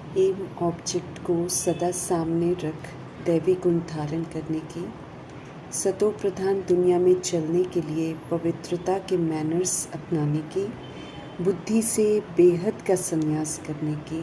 M object को सदा सामने रख दैवी गुण धारण करने की, सतो प्रधान दुनिया में चलने के लिए पवित्रता के मैनर्स अपनाने की, बुद्धि से बेहद का संन्यास करने की,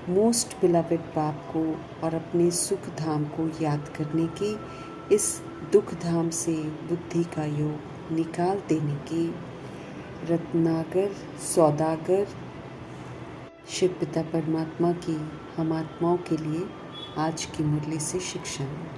मोस्ट बिलवेड बाप को और अपने सुख धाम को याद करने की, इस दुख धाम से बुद्धि का योग निकाल देने की। रत्नाकर सौदागर शिव पिता परमात्मा की हम आत्माओं के लिए आज की मुरली से शिक्षा है।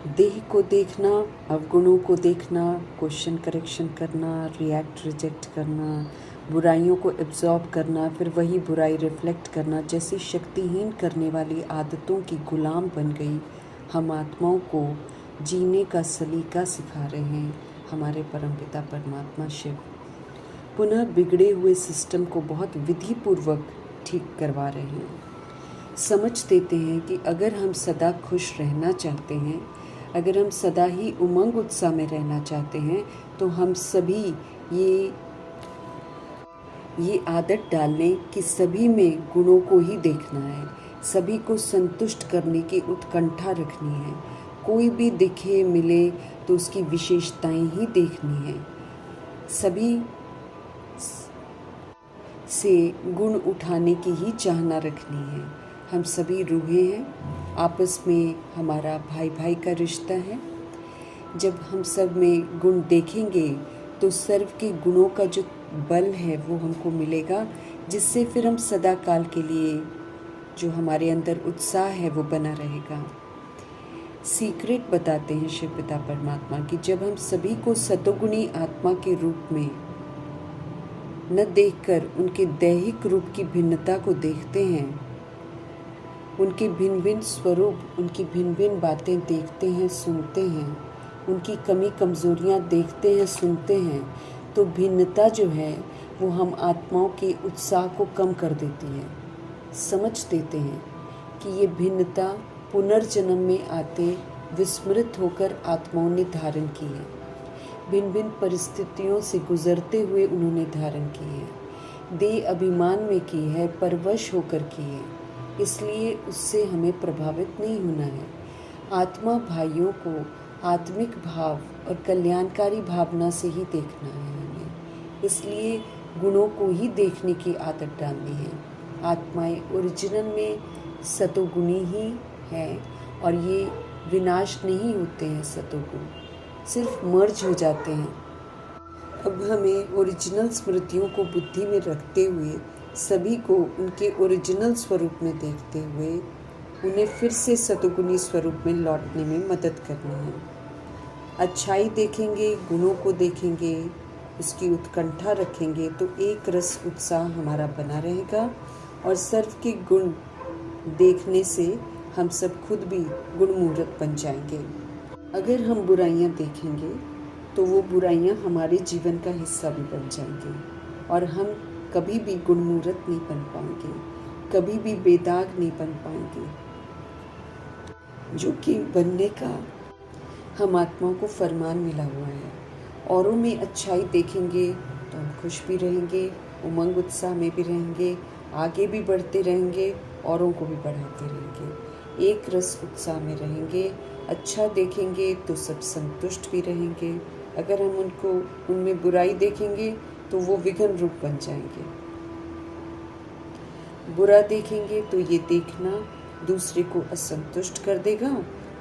देह को देखना, अवगुणों को देखना, क्वेश्चन करेक्शन करना, रिएक्ट रिजेक्ट करना, बुराइयों को एब्जॉर्ब करना, फिर वही बुराई रिफ्लेक्ट करना जैसी शक्तिहीन करने वाली आदतों की गुलाम बन गई हम आत्माओं को जीने का सलीका सिखा रहे हैं हमारे परमपिता परमात्मा शिव। पुनः बिगड़े हुए सिस्टम को बहुत विधि पूर्वक ठीक करवा रहे हैं। समझ देते हैं कि अगर हम सदा खुश रहना चाहते हैं, अगर हम सदा ही उमंग उत्साह में रहना चाहते हैं, तो हम सभी ये आदत डाल लें कि सभी में गुणों को ही देखना है, सभी को संतुष्ट करने की उत्कंठा रखनी है। कोई भी दिखे मिले तो उसकी विशेषताएं ही देखनी है, सभी से गुण उठाने की ही चाहना रखनी है। हम सभी रूहें हैं, आपस में हमारा भाई भाई का रिश्ता है। जब हम सब में गुण देखेंगे तो सर्व के गुणों का जो बल है वो हमको मिलेगा, जिससे फिर हम सदा काल के लिए जो हमारे अंदर उत्साह है वो बना रहेगा। सीक्रेट बताते हैं शिव पिता परमात्मा कि जब हम सभी को सतोगुणी आत्मा के रूप में न देखकर उनके दैहिक रूप की भिन्नता को देखते हैं, उनके भिन्न भिन्न स्वरूप, उनकी भिन्न भिन्न बातें देखते हैं, सुनते हैं, उनकी कमी कमज़ोरियाँ देखते हैं, सुनते हैं, तो भिन्नता जो है वो हम आत्माओं के उत्साह को कम कर देती है। समझ देते हैं कि ये भिन्नता पुनर्जन्म में आते विस्मृत होकर आत्माओं ने धारण की है, भिन्न भिन्न परिस्थितियों से गुजरते हुए उन्होंने धारण की है, देह अभिमान में की है, परवश होकर की है, इसलिए उससे हमें प्रभावित नहीं होना है। आत्मा भाइयों को आत्मिक भाव और कल्याणकारी भावना से ही देखना है हमें, इसलिए गुणों को ही देखने की आदत डालनी है। आत्माएं ओरिजिनल में सतोगुणी ही हैं और ये विनाश नहीं होते हैं, सतोगुण सिर्फ मर्ज हो जाते हैं। अब हमें ओरिजिनल स्मृतियों को बुद्धि में रखते हुए सभी को उनके ओरिजिनल स्वरूप में देखते हुए उन्हें फिर से सतोगुणी स्वरूप में लौटने में मदद करनी है। अच्छाई देखेंगे, गुणों को देखेंगे, उसकी उत्कंठा रखेंगे तो एक रस उत्साह हमारा बना रहेगा और सर्व के गुण देखने से हम सब खुद भी गुणमूर्त बन जाएंगे। अगर हम बुराइयां देखेंगे तो वो बुराइयां हमारे जीवन का हिस्सा भी बन जाएंगी और हम कभी भी गुणमूर्त नहीं बन पाएंगे, कभी भी बेदाग नहीं बन पाएंगे, जो कि बनने का हम आत्माओं को फरमान मिला हुआ है। औरों में अच्छाई देखेंगे तो हम खुश भी रहेंगे, उमंग उत्साह में भी रहेंगे, आगे भी बढ़ते रहेंगे, औरों को भी बढ़ाते रहेंगे, एक रस उत्साह में रहेंगे। अच्छा देखेंगे तो सब संतुष्ट भी रहेंगे, अगर हम उनमें बुराई देखेंगे तो वो विघ्न रूप बन जाएंगे। बुरा देखेंगे तो ये देखना दूसरे को असंतुष्ट कर देगा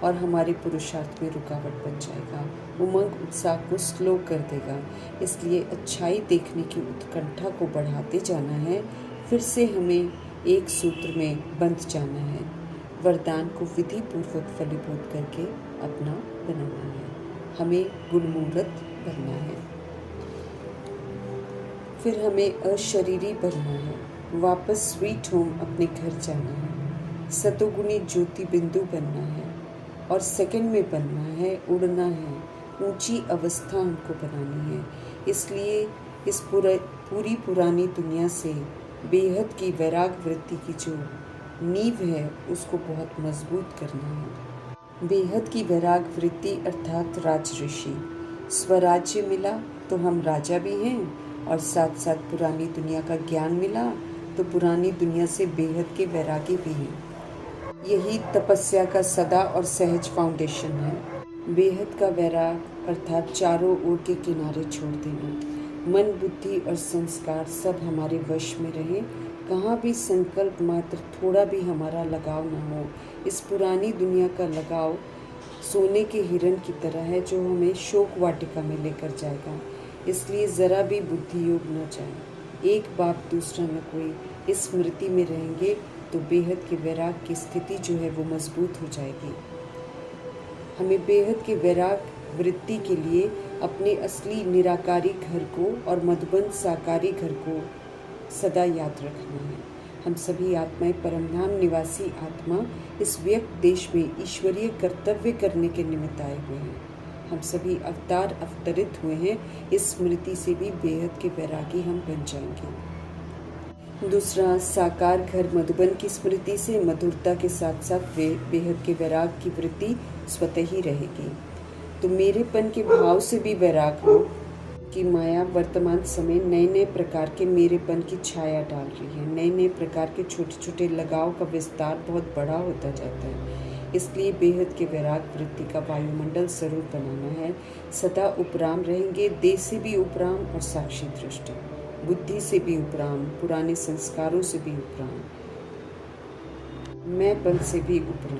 और हमारे पुरुषार्थ में रुकावट बन जाएगा, उमंग उत्साह को स्लो कर देगा। इसलिए अच्छाई देखने की उत्कंठा को बढ़ाते जाना है, फिर से हमें एक सूत्र में बंध जाना है, वरदान को विधि पूर्वक फलीभूत करके अपना बनाना है, हमें गुणमूर्त बनना है। फिर हमें अशरीरी बनना है, वापस स्वीट होम अपने घर जाना है, सतोगुणी ज्योति बिंदु बनना है और सेकंड में बनना है, उड़ना है, ऊंची अवस्था हमको बनानी है। इसलिए इस पूरी पुरानी दुनिया से बेहद की वैराग वृत्ति की जो नींव है उसको बहुत मजबूत करना है। बेहद की वैराग वृत्ति अर्थात राजऋषि, स्वराज्य मिला तो हम राजा भी हैं और साथ साथ पुरानी दुनिया का ज्ञान मिला तो तो पुरानी दुनिया से बेहद के वैरागी भी हैं। यही तपस्या का सदा और सहज फाउंडेशन है। बेहद का वैराग अर्थात चारों ओर के किनारे छोड़ देना। मन, बुद्धि और संस्कार सब हमारे वश में रहे। कहाँ भी संकल्प मात्र थोड़ा भी हमारा लगाव न हो। इस पुरानी दुनिया का लगाव सोने के हिरण की तरह है जो हमें शोक वाटिका में लेकर जाएगा। इसलिए ज़रा भी बुद्धि योग न जाए। एक बाप दूसरा न कोई। इस स्मृति में रहेंगे तो बेहद के वैराग की स्थिति जो है वो मजबूत हो जाएगी। हमें बेहद के वैराग वृत्ति के लिए अपने असली निराकारी घर को और मधुबन साकारी घर को सदा याद रखना है। हम सभी आत्माएं परमधाम निवासी आत्मा इस व्यक्त देश में ईश्वरीय कर्तव्य करने के निमित्त आए हुए हैं। हम सभी अवतार अवतरित हुए हैं। इस स्मृति से भी बेहद के वैरागी हम बन जाएंगे। दूसरा, साकार घर मधुबन की स्मृति से मधुरता के साथ साथ बेहद के वैराग की वृत्ति स्वतः ही रहेगी। तो मेरेपन के भाव से भी वैराग हो कि माया वर्तमान समय नए नए प्रकार के मेरेपन की छाया डाल रही है। नए नए प्रकार के छोटे छोटे लगाव का विस्तार बहुत बड़ा होता जाता है। इसलिए बेहद के वैराग वृत्ति का वायुमंडल स्वरूप बनाना है। सदा उपराम रहेंगे, देह से भी उपराम और साक्षी दृष्टि, बुद्धि से भी उपराम, पुराने संस्कारों से भी उपराम, मैंपन से भी उपराम।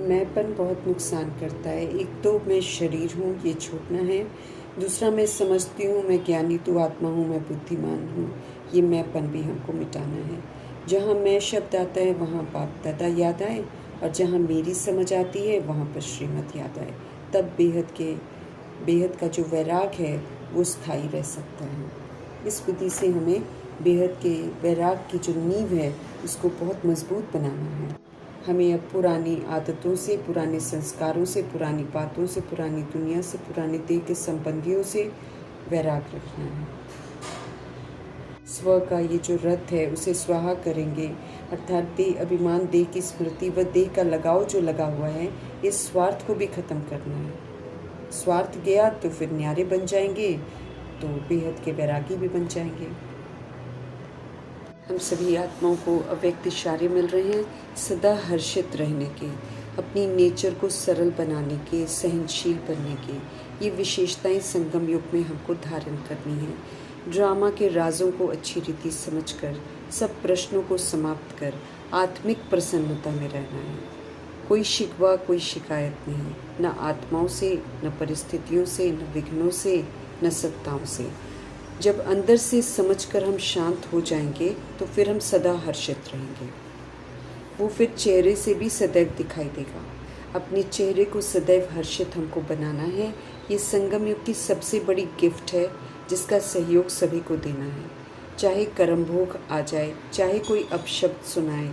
मैंपन बहुत नुकसान करता है। एक तो मैं शरीर हूँ, ये छोड़ना है। दूसरा, मैं समझती हूँ मैं ज्ञानी तो आत्मा हूँ, मैं बुद्धिमान हूँ, ये मैंपन भी हमको मिटाना है। जहाँ मैं शब्द आता है वहाँ बाप दादा याद आए, और जहाँ मेरी समझ आती है वहाँ पर श्रीमत याद आए। तब बेहद का जो वैराग है वो स्थायी रह सकता है। इस विधि से हमें बेहद के वैराग की जो नींव है उसको बहुत मजबूत बनाना है। हमें अब पुरानी आदतों से, पुराने संस्कारों से, पुरानी बातों से, पुरानी दुनिया से, पुराने देह के संबंधियों से वैराग रखना है। स्व का ये जो रथ है उसे स्वाहा करेंगे, अर्थात देह अभिमान, देह की स्मृति व देह का लगाव जो लगा हुआ है, इस स्वार्थ को भी खत्म करना है। स्वार्थ गया तो फिर न्यारे बन जाएंगे, तो बेहद के वैरागी भी बन जाएंगे। हम सभी आत्माओं को अव्यक्त इशारे मिल रहे हैं सदा हर्षित रहने के, अपनी नेचर को सरल बनाने के, सहनशील बनने के। ये विशेषताएं संगम युग में हमको धारण करनी है। ड्रामा के राजों को अच्छी रीति समझकर, सब प्रश्नों को समाप्त कर आत्मिक प्रसन्नता में रहना है। कोई शिकवा, कोई शिकायत नहीं, न आत्माओं से, न परिस्थितियों से, न विघ्नों से, न सत्ताओं से। जब अंदर से समझकर हम शांत हो जाएंगे तो फिर हम सदा हर्षित रहेंगे। वो फिर चेहरे से भी सदैव दिखाई देगा। अपने चेहरे को सदैव हर्षित हमको बनाना है। ये संगम युग की सबसे बड़ी गिफ्ट है जिसका सहयोग सभी को देना है। चाहे कर्म भोग आ जाए, चाहे कोई अपशब्द सुनाए,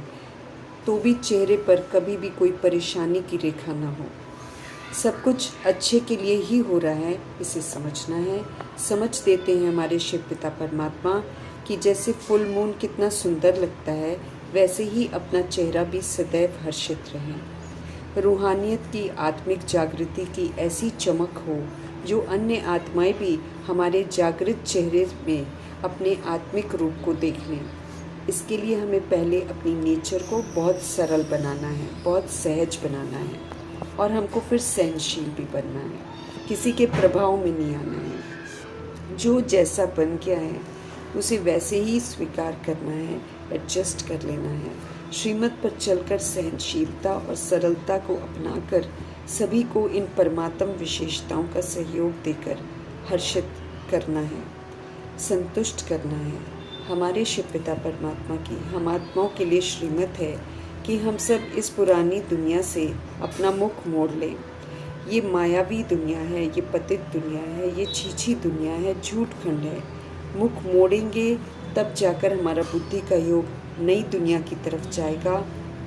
तो भी चेहरे पर कभी भी कोई परेशानी की रेखा न हो। सब कुछ अच्छे के लिए ही हो रहा है, इसे समझना है। समझ देते हैं हमारे शिव पिता परमात्मा कि जैसे फुल मून कितना सुंदर लगता है, वैसे ही अपना चेहरा भी सदैव हर्षित रहे। रूहानियत की, आत्मिक जागृति की ऐसी चमक हो जो अन्य आत्माएं भी हमारे जागृत चेहरे में अपने आत्मिक रूप को देख लें। इसके लिए हमें पहले अपनी नेचर को बहुत सरल बनाना है, बहुत सहज बनाना है, और हमको फिर सहनशील भी बनना है। किसी के प्रभाव में नहीं आना है। जो जैसा बन गया है उसे वैसे ही स्वीकार करना है, एडजस्ट कर लेना है। श्रीमत पर चलकर सहनशीलता और सरलता को अपनाकर सभी को इन परमात्म विशेषताओं का सहयोग देकर हर्षित करना है, संतुष्ट करना है। हमारे शिव पिता परमात्मा की हम आत्माओं के लिए श्रीमत है कि हम सब इस पुरानी दुनिया से अपना मुख मोड़ लें। ये मायावी दुनिया है, ये पतित दुनिया है, ये छीछी दुनिया है, झूठ खंड है। मुख मोड़ेंगे तब जाकर हमारा बुद्धि का योग नई दुनिया की तरफ जाएगा।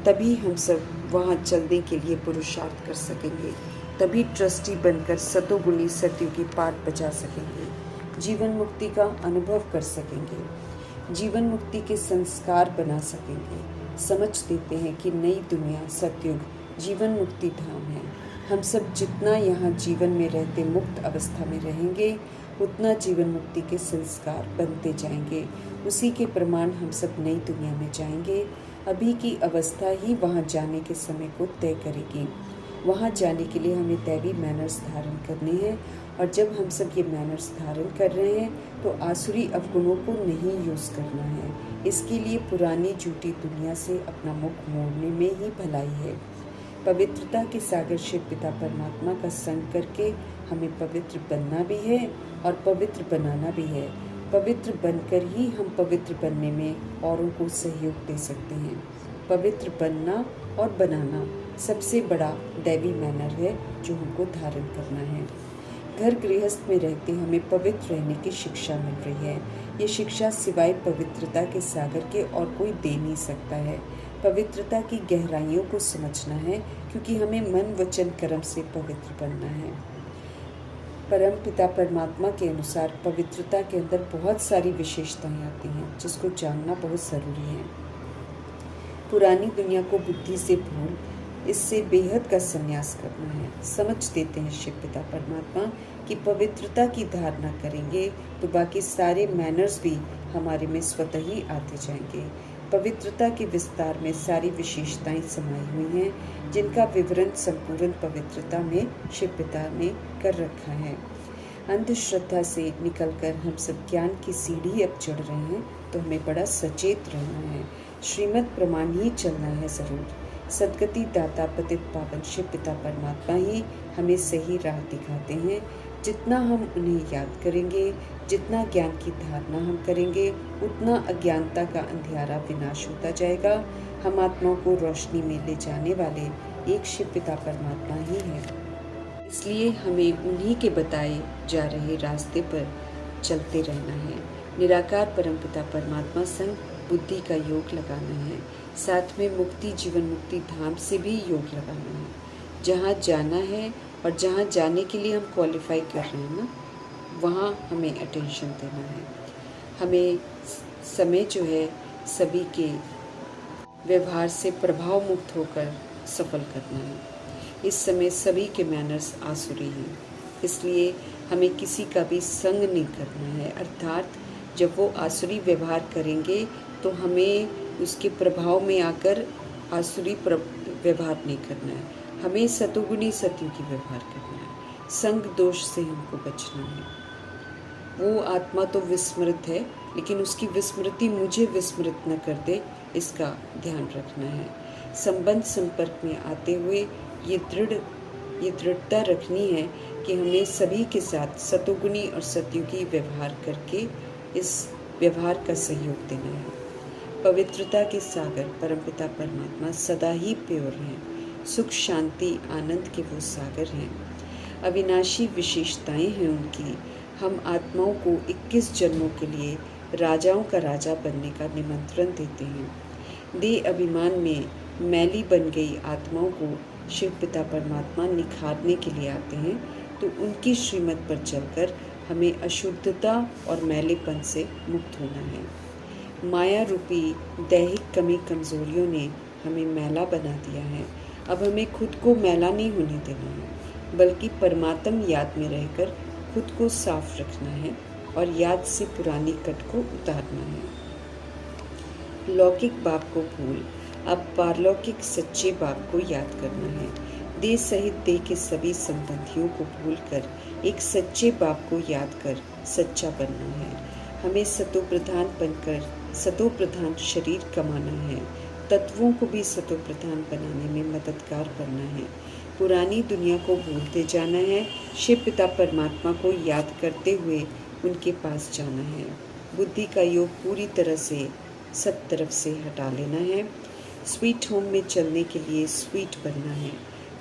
तभी हम सब वहाँ चलने के लिए पुरुषार्थ कर सकेंगे। तभी ट्रस्टी बनकर सतोगुणी सतयुगी पाठ बजा सकेंगे। जीवन मुक्ति का अनुभव कर सकेंगे। जीवन मुक्ति के संस्कार बना सकेंगे। समझ देते हैं कि नई दुनिया सतयुग जीवन मुक्ति धाम है। हम सब जितना यहाँ जीवन में रहते मुक्त अवस्था में रहेंगे, उतना जीवन मुक्ति के संस्कार बनते जाएंगे। उसी के प्रमाण हम सब नई दुनिया में जाएंगे। अभी की अवस्था ही वहाँ जाने के समय को तय करेगी। वहाँ जाने के लिए हमें दैवी मैनर्स धारण करने हैं, और जब हम सब ये मैनर्स धारण कर रहे हैं तो आसुरी अवगुणों को नहीं यूज़ करना है। इसके लिए पुरानी झूठी दुनिया से अपना मुख मोड़ने में ही भलाई है। पवित्रता के सागर शिव पिता परमात्मा का संग करके हमें पवित्र बनना भी है और पवित्र बनाना भी है। पवित्र बनकर ही हम पवित्र बनने में औरों को सहयोग दे सकते हैं। पवित्र बनना और बनाना सबसे बड़ा दैवी मैनर है जो हमको धारण करना है। घर गृहस्थ में रहते हमें पवित्र रहने की शिक्षा मिल रही है। ये शिक्षा सिवाय पवित्रता के सागर के और कोई दे नहीं सकता है। पवित्रता की गहराइयों को समझना है, क्योंकि हमें मन वचन कर्म से पवित्र बनना है। परम पिता परमात्मा के अनुसार पवित्रता के अंदर बहुत सारी विशेषताएं आती हैं, जिसको जानना बहुत ज़रूरी है। पुरानी दुनिया को बुद्धि से भूल इससे बेहद का संन्यास करना है। समझ देते हैं शिव पिता परमात्मा कि पवित्रता की धारणा करेंगे तो बाकी सारे मैनर्स भी हमारे में स्वतः ही आते जाएंगे। पवित्रता के विस्तार में सारी विशेषताएं समाई हुई हैं, जिनका विवरण संपूर्ण पवित्रता में शिव पिता ने कर रखा है। अंधश्रद्धा से निकलकर हम सब ज्ञान की सीढ़ी अब चढ़ रहे हैं, तो हमें बड़ा सचेत रहना है। श्रीमद् प्रमाण ही चलना है ज़रूर। सदगति दाता पतित पावन शिव पिता परमात्मा ही हमें सही राह दिखाते हैं। जितना हम उन्हें याद करेंगे, जितना ज्ञान की धारणा हम करेंगे, उतना अज्ञानता का अंधियारा विनाश होता जाएगा। हम आत्माओं को रोशनी में ले जाने वाले एक शिव पिता परमात्मा ही है। इसलिए हमें उन्हीं के बताए जा रहे रास्ते पर चलते रहना है। निराकार परमपिता परमात्मा संग बुद्धि का योग लगाना है। साथ में मुक्ति जीवन मुक्ति धाम से भी योग लगाना है। जहाँ जाना है और जहाँ जाने के लिए हम क्वालिफाई कर रहे हैं ना, वहाँ हमें अटेंशन देना है। हमें समय जो है सभी के व्यवहार से प्रभाव मुक्त होकर सफल करना है। इस समय सभी के मैनर्स आसुरी हैं, इसलिए हमें किसी का भी संग नहीं करना है। अर्थात जब वो आसुरी व्यवहार करेंगे तो हमें उसके प्रभाव में आकर आसुरी व्यवहार नहीं करना है। हमें सतोगुणी सतयुगी व्यवहार करना है। संग दोष से हमको बचना है। वो आत्मा तो विस्मृत है, लेकिन उसकी विस्मृति मुझे विस्मृत न कर दे, इसका ध्यान रखना है। संबंध संपर्क में आते हुए ये दृढ़ता रखनी है कि हमें सभी के साथ सतोगुणी और सतयुगी व्यवहार करके इस व्यवहार का सहयोग देना है। पवित्रता के सागर परमपिता परमात्मा सदा ही प्योर हैं। सुख शांति आनंद के वो सागर हैं। अविनाशी विशेषताएं हैं उनकी। हम आत्माओं को 21 जन्मों के लिए राजाओं का राजा बनने का निमंत्रण देते हैं। देह अभिमान में मैली बन गई आत्माओं को शिव पिता परमात्मा निखारने के लिए आते हैं, तो उनकी श्रीमत पर चलकर हमें अशुद्धता और मैलेपन से मुक्त होना है। माया रूपी दैहिक कमी कमजोरियों ने हमें मैला बना दिया है। अब हमें खुद को मैला नहीं होने देना है, बल्कि परमात्म याद में रहकर खुद को साफ रखना है और याद से पुरानी कट को उतारना है। लौकिक बाप को भूल अब पारलौकिक सच्चे बाप को याद करना है। देह सहित देह के सभी संबंधियों को भूलकर एक सच्चे बाप को याद कर सच्चा बनना है। हमें सतोप्रधान बनकर सतोप्रधान शरीर कमाना है। तत्वों को भी सतोप्रधान बनाने में मददगार बनना है। पुरानी दुनिया को भूलते जाना है। शिव पिता परमात्मा को याद करते हुए उनके पास जाना है। बुद्धि का योग पूरी तरह से सब तरफ से हटा लेना है। स्वीट होम में चलने के लिए स्वीट बनना है।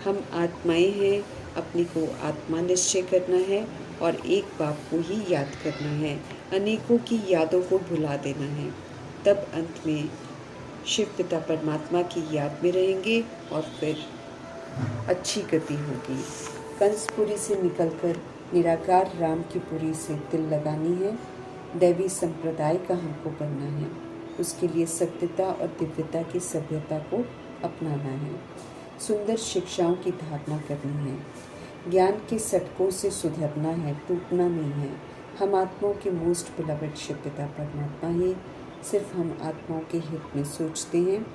हम आत्माएं हैं, अपने को आत्मा निश्चय करना है और एक बाप को ही याद करना है। अनेकों की यादों को भुला देना है। तब अंत में शिव पिता परमात्मा की याद में रहेंगे और फिर अच्छी गति होगी। कंसपुरी से निकलकर निराकार राम की पुरी से दिल लगानी है। दैवी संप्रदाय का हमको बनना है। उसके लिए सत्यता और दिव्यता की सभ्यता को अपनाना है। सुंदर शिक्षाओं की धारणा करनी है। ज्ञान के सटकों से सुधरना है, टूटना नहीं है। हम आत्माओं के मोस्ट बिलवेड शिव पिता परमात्मा ही सिर्फ हम आत्माओं के हित में सोचते हैं।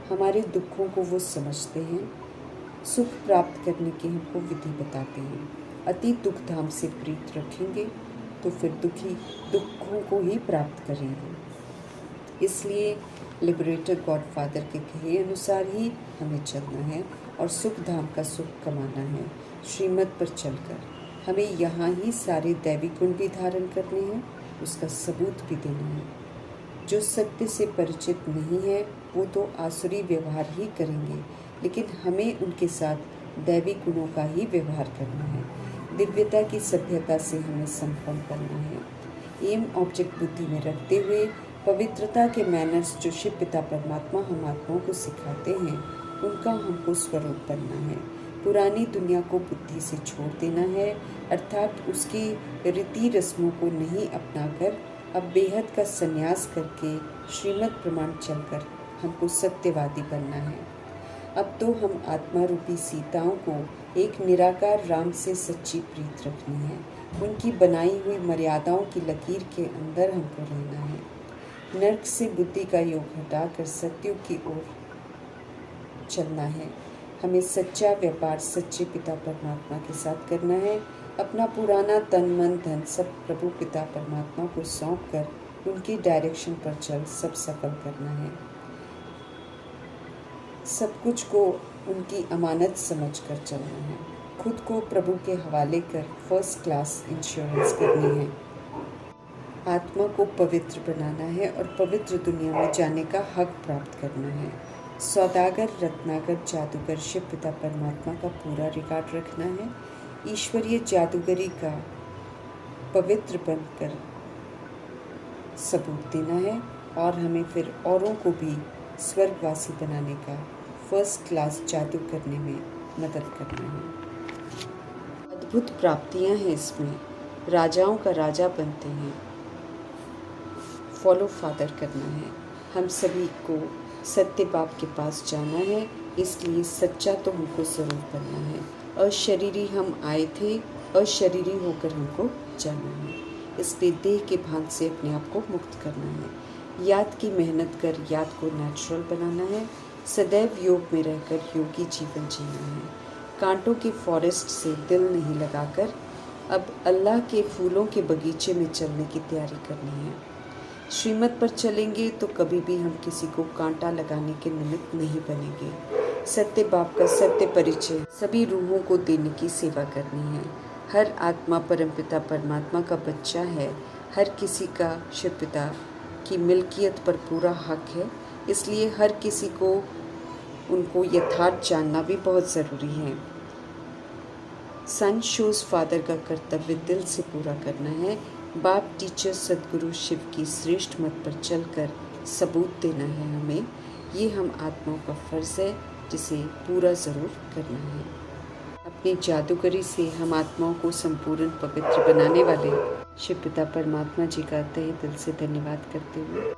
हमारे दुखों को वो समझते हैं, सुख प्राप्त करने की हमको विधि बताते हैं। अति दुख धाम से प्रीत रखेंगे तो फिर दुखों को ही प्राप्त करेंगे। इसलिए लिबरेटर गॉडफादर के कहे अनुसार ही हमें चलना है और सुख धाम का सुख कमाना है। श्रीमत पर चलकर हमें यहाँ ही सारे दैवी गुण भी धारण करने हैं, उसका सबूत भी देना है। जो सत्य से परिचित नहीं है वो तो आसुरी व्यवहार ही करेंगे, लेकिन हमें उनके साथ दैवी गुणों का ही व्यवहार करना है। दिव्यता की सभ्यता से हमें संपन्न करना है। एम ऑब्जेक्ट बुद्धि में रखते हुए पवित्रता के मैनर्स जो शिव पिता परमात्मा हम आत्माओं को सिखाते हैं उनका हमको स्वरूप बनना है। पुरानी दुनिया को बुद्धि से छोड़ देना है, अर्थात उसकी रीति रस्मों को नहीं अपनाकर अब बेहद का संन्यास करके श्रीमत प्रमाण चलकर हमको सत्यवादी बनना है। अब तो हम आत्मा रूपी सीताओं को एक निराकार राम से सच्ची प्रीत रखनी है। उनकी बनाई हुई मर्यादाओं की लकीर के अंदर हमको रहना है। नर्क से बुद्धि का योग हटाकर सत्युग की ओर चलना है। हमें सच्चा व्यापार सच्चे पिता परमात्मा के साथ करना है। अपना पुराना तन मन धन सब प्रभु पिता परमात्मा को सौंप कर उनकी डायरेक्शन पर चल सब सफल करना है। सब कुछ को उनकी अमानत समझकर चलना है। खुद को प्रभु के हवाले कर फर्स्ट क्लास इंश्योरेंस करनी है। आत्मा को पवित्र बनाना है और पवित्र दुनिया में जाने का हक प्राप्त करना है। सौदागर रत्नाकर जादूगर शिव पिता परमात्मा का पूरा रिकॉर्ड रखना है। ईश्वरीय जादूगरी का पवित्र बनकर सबूत देना है और हमें फिर औरों को भी स्वर्गवासी बनाने का फर्स्ट क्लास जादू करने में मदद करना है। अद्भुत प्राप्तियां हैं इसमें, राजाओं का राजा बनते हैं। फॉलो फादर करना है। हम सभी को सत्य बाप के पास जाना है, इसलिए सच्चा तो हमको ज़रूर बनना है। अशरीरी हम आए थे, अशरीरी होकर हमको जाना है। इसलिए देह के भान से अपने आप को मुक्त करना है। याद की मेहनत कर याद को नेचुरल बनाना है। सदैव योग में रहकर योगी जीवन जीना है। कांटों के फॉरेस्ट से दिल नहीं लगाकर अब अल्लाह के फूलों के बगीचे में चलने की तैयारी करनी है। श्रीमत पर चलेंगे तो कभी भी हम किसी को कांटा लगाने के निमित्त नहीं बनेंगे। सत्य बाप का सत्य परिचय सभी रूहों को देने की सेवा करनी है। हर आत्मा परमपिता परमात्मा का बच्चा है। हर किसी का शिव पिता की मिल्कियत पर पूरा हक है, इसलिए हर किसी को उनको यथार्थ जानना भी बहुत ज़रूरी है। सन शोज फादर का कर्तव्य दिल से पूरा करना है। बाप टीचर सदगुरु शिव की श्रेष्ठ मत पर चलकर सबूत देना है हमें। ये हम आत्माओं का फ़र्ज़ है जिसे पूरा ज़रूर करना है। अपनी जादूगरी से हम आत्माओं को संपूर्ण पवित्र बनाने वाले शिव पिता परमात्मा जी का तहे दिल से धन्यवाद करते हुए